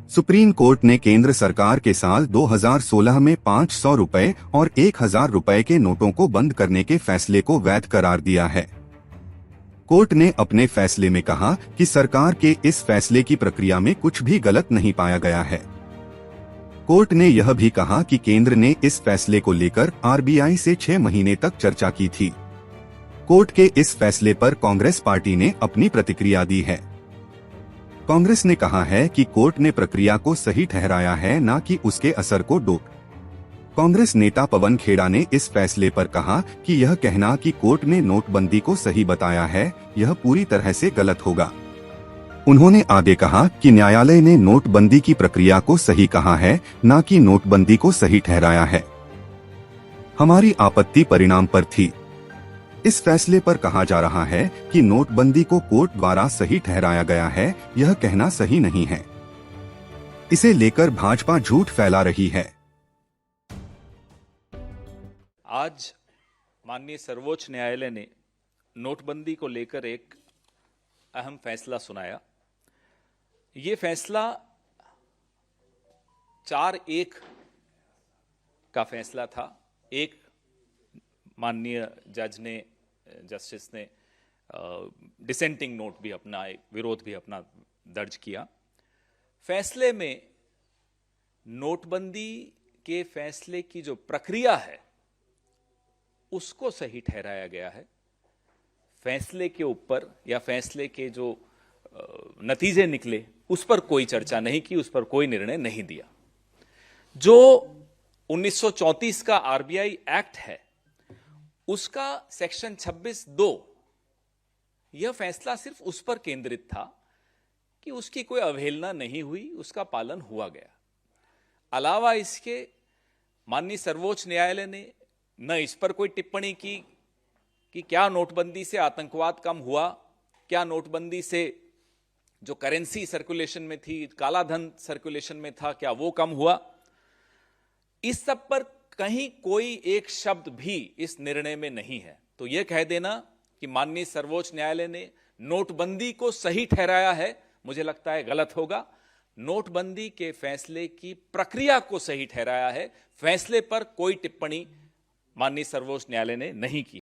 Supreme court ने केंद्र सरकार के साल 2016 में 500 रुपए और 1000 रुपए के नोटों को बंद करने के फैसले को वैध करार दिया है। कोर्ट ने अपने फैसले में कहा कि सरकार के इस फैसले की प्रक्रिया में कुछ भी गलत नहीं पाया गया है। कोर्ट ने यह भी कहा कि केंद्र ने इस फैसले को लेकर आरबीआई से 6 महीने तक चर्चा की थी। कोर्ट के इस फैसले पर कांग्रेस पार्टी ने अपनी प्रतिक्रिया दी है। कांग्रेस ने कहा है कि कोर्ट ने प्रक्रिया को सही ठहराया है, न कि उसके असर को डोट। कांग्रेस नेता पवन खेड़ा ने इस फैसले पर कहा कि यह कहना कि कोर्ट ने नोटबंदी को सही बताया है, यह पूरी तरह से गलत होगा। उन्होंने आगे कहा कि न्यायालय ने नोटबंदी की प्रक्रिया को सही कहा है, न कि नोटबंदी को सही ठहराया है। हमारी आपत्ति परिणाम पर थी। इस फैसले पर कहा जा रहा है कि नोटबंदी को कोर्ट द्वारा सही ठहराया गया है, यह कहना सही नहीं है। इसे लेकर भाजपा झूठ फैला रही है। आज माननीय सर्वोच्च न्यायालय ने नोटबंदी को लेकर एक अहम फैसला सुनाया। ये फैसला 4-1 का फैसला था। एक माननीय जस्टिस ने डिसेंटिंग नोट भी अपना, विरोध भी अपना दर्ज किया। फैसले में नोटबंदी के फैसले की जो प्रक्रिया है उसको सही ठहराया गया है। फैसले के ऊपर या फैसले के जो नतीजे निकले उस पर कोई चर्चा नहीं की, उस पर कोई निर्णय नहीं दिया। जो 1934 का आरबीआई एक्ट है उसका सेक्शन 26(2) यह फैसला सिर्फ उस पर केंद्रित था कि उसकी कोई अवहेलना नहीं हुई, उसका पालन हुआ गया। अलावा इसके माननीय सर्वोच्च न्यायालय ने न इस पर कोई टिप्पणी की कि क्या नोटबंदी से आतंकवाद कम हुआ, क्या नोटबंदी से जो करेंसी सर्कुलेशन में थी, काला धन सर्कुलेशन में था, क्या वो कम हुआ। इस सब पर कहीं कोई एक शब्द भी इस निर्णय में नहीं है। तो यह कह देना कि माननीय सर्वोच्च न्यायालय ने नोटबंदी को सही ठहराया है, मुझे लगता है गलत होगा। नोटबंदी के फैसले की प्रक्रिया को सही ठहराया है, फैसले पर कोई टिप्पणी माननीय सर्वोच्च न्यायालय ने नहीं की।